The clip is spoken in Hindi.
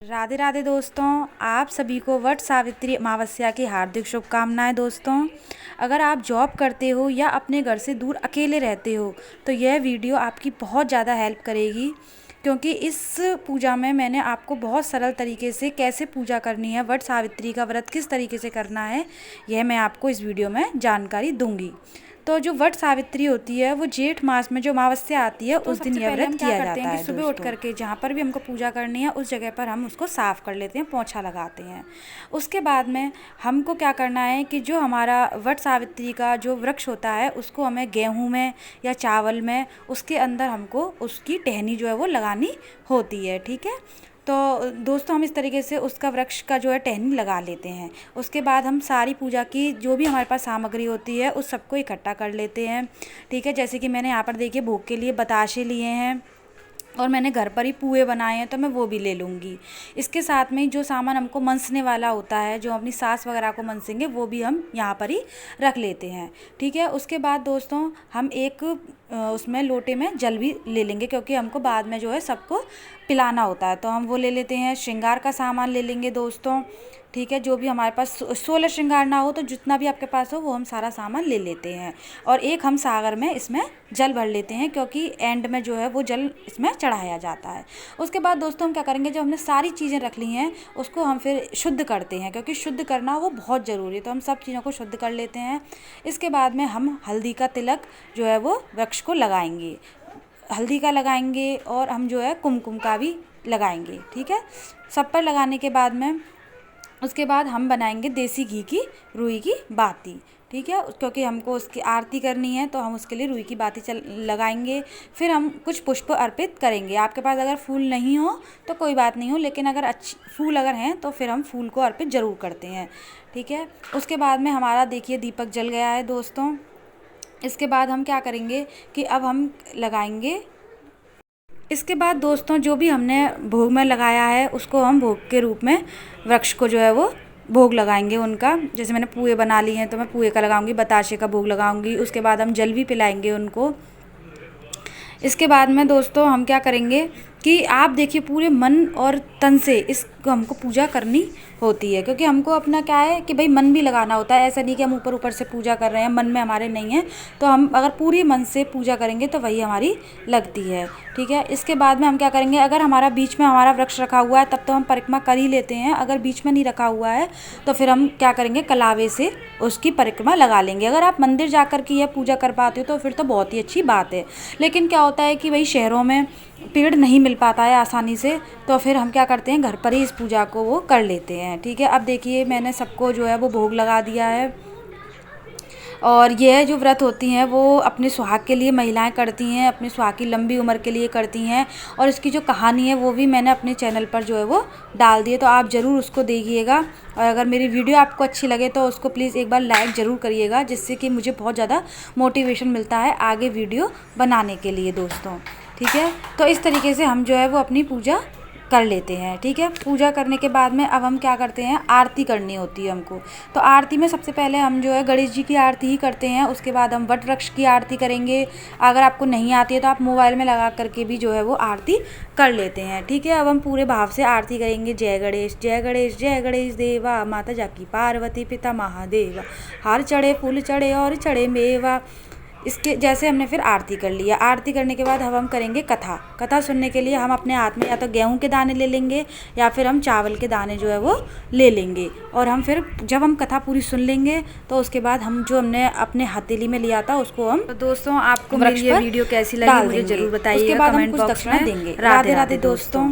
राधे राधे दोस्तों, आप सभी को वट सावित्री अमावस्या की हार्दिक शुभकामनाएं। दोस्तों, अगर आप जॉब करते हो या अपने घर से दूर अकेले रहते हो तो यह वीडियो आपकी बहुत ज़्यादा हेल्प करेगी, क्योंकि इस पूजा में मैंने आपको बहुत सरल तरीके से कैसे पूजा करनी है, वट सावित्री का व्रत किस तरीके से करना है, यह मैं आपको इस वीडियो में जानकारी दूंगी। तो जो वट सावित्री होती है वो जेठ मास में जो अमावस्या आती है उस दिन यह व्रत किया जाता है। सुबह उठ करके जहाँ पर भी हमको पूजा करनी है उस जगह पर हम उसको साफ़ कर लेते हैं, पोंछा लगाते हैं। उसके बाद में हमको क्या करना है कि जो हमारा वट सावित्री का जो वृक्ष होता है उसको हमें गेहूँ में या चावल में उसके अंदर हमको उसकी टहनी जो है वो लगानी होती है। ठीक है, तो दोस्तों हम इस तरीके से उसका वृक्ष का जो है टहनी लगा लेते हैं। उसके बाद हम सारी पूजा की जो भी हमारे पास सामग्री होती है उस सबको इकट्ठा कर लेते हैं। ठीक है, जैसे कि मैंने यहाँ पर देखिए भोग के लिए बताशे लिए हैं और मैंने घर पर ही पुए बनाए हैं तो मैं वो भी ले लूँगी। इसके साथ में जो सामान हमको मनसने वाला होता है, जो अपनी सास वगैरह को मनसेंगे, वो भी हम यहाँ पर ही रख लेते हैं। ठीक है, उसके बाद दोस्तों हम एक उसमें लोटे में जल भी ले लेंगे, क्योंकि हमको बाद में जो है सबको पिलाना होता है, तो हम वो ले लेते हैं। श्रृंगार का सामान ले लेंगे दोस्तों। ठीक है, जो भी हमारे पास 16 श्रृंगार ना हो तो जितना भी आपके पास हो वो हम सारा सामान ले लेते हैं। और एक हम सागर में इसमें जल भर लेते हैं, क्योंकि एंड में जो है वो जल इसमें चढ़ाया जाता है। उसके बाद दोस्तों हम क्या करेंगे, जब हमने सारी चीज़ें रख ली हैं उसको हम फिर शुद्ध करते हैं, क्योंकि शुद्ध करना वो बहुत ज़रूरी है, तो हम सब चीज़ों को शुद्ध कर लेते हैं। इसके बाद में हम हल्दी का तिलक जो है वो वृक्ष को लगाएंगे, हल्दी का लगाएंगे और हम जो है कुमकुम का भी लगाएंगे। ठीक है, सब पर लगाने के बाद में उसके बाद हम बनाएंगे देसी घी की रुई की बाती। ठीक है, क्योंकि हमको उसकी आरती करनी है तो हम उसके लिए रुई की बाती लगाएंगे। फिर हम कुछ पुष्प अर्पित करेंगे। आपके पास अगर फूल नहीं हो तो कोई बात नहीं हो, लेकिन अगर अच्छी फूल अगर हैं तो फिर हम फूल को अर्पित ज़रूर करते हैं। ठीक है, उसके बाद में हमारा देखिए दीपक जल गया है दोस्तों। इसके बाद हम क्या करेंगे कि अब हम लगाएंगे, इसके बाद दोस्तों जो भी हमने भोग में लगाया है उसको हम भोग के रूप में वृक्ष को जो है वो भोग लगाएंगे उनका। जैसे मैंने पुए बना लिए हैं तो मैं पुए का लगाऊंगी, बताशे का भोग लगाऊंगी। उसके बाद हम जल भी पिलाएंगे उनको। इसके बाद में दोस्तों हम क्या करेंगे कि आप देखिए पूरे मन और तन से इसको हमको पूजा करनी होती है, क्योंकि हमको अपना क्या है कि भाई मन भी लगाना होता है। ऐसा नहीं कि हम ऊपर ऊपर से पूजा कर रहे हैं, मन में हमारे नहीं है, तो हम अगर पूरी मन से पूजा करेंगे तो वही हमारी लगती है। ठीक है, इसके बाद में हम क्या करेंगे, अगर हमारा बीच में हमारा वृक्ष रखा हुआ है तब तो हम परिक्रमा कर ही लेते हैं। अगर बीच में नहीं रखा हुआ है तो फिर हम क्या करेंगे, कलावे से उसकी परिक्रमा लगा लेंगे। अगर आप मंदिर जाकर के यह पूजा कर पाते हो तो फिर तो बहुत ही अच्छी बात है। लेकिन क्या होता है कि भाई शहरों में पेड़ नहीं मिल पाता है आसानी से, तो फिर हम क्या करते हैं, घर पर ही इस पूजा को वो कर लेते हैं। ठीक है, अब देखिए मैंने सबको जो है वो भोग लगा दिया है। और यह जो व्रत होती हैं वो अपने सुहाग के लिए महिलाएं करती हैं, अपने सुहाग की लंबी उम्र के लिए करती हैं। और इसकी जो कहानी है वो भी मैंने अपने चैनल पर जो है वो डाल दी है, तो आप ज़रूर उसको देखिएगा। और अगर मेरी वीडियो आपको अच्छी लगे तो उसको प्लीज़ एक बार लाइक ज़रूर करिएगा, जिससे कि मुझे बहुत ज़्यादा मोटिवेशन मिलता है आगे वीडियो बनाने के लिए दोस्तों। ठीक है, तो इस तरीके से हम जो है वो अपनी पूजा कर लेते हैं। ठीक है, पूजा करने के बाद में अब हम क्या करते हैं, आरती करनी होती है हमको। तो आरती में सबसे पहले हम जो है गणेश जी की आरती ही करते हैं। उसके बाद हम वट वृक्ष की आरती करेंगे। अगर आपको नहीं आती है तो आप मोबाइल में लगा करके भी जो है वो आरती कर लेते हैं। ठीक है, अब हम पूरे भाव से आरती करेंगे। जय गणेश जय गणेश जय गणेश देवा, माता जाकी पार्वती पिता महादेवा, हार चढ़े फूल चढ़े और चढ़े मेवा। इसके जैसे हमने फिर आरती कर लिया। आरती करने के बाद अब हम करेंगे कथा। कथा सुनने के लिए हम अपने हाथ में या तो गेहूं के दाने ले लेंगे या फिर हम चावल के दाने जो है वो ले लेंगे। और हम फिर जब हम कथा पूरी सुन लेंगे तो उसके बाद हम जो हमने अपने हथेली में लिया था उसको हम, तो दोस्तों आपको मेरी ये वीडियो कैसी लगी मुझे जरूर बताइए। उसके बाद हम कुछ दक्षिणा देंगे। राधे राधे दोस्तों।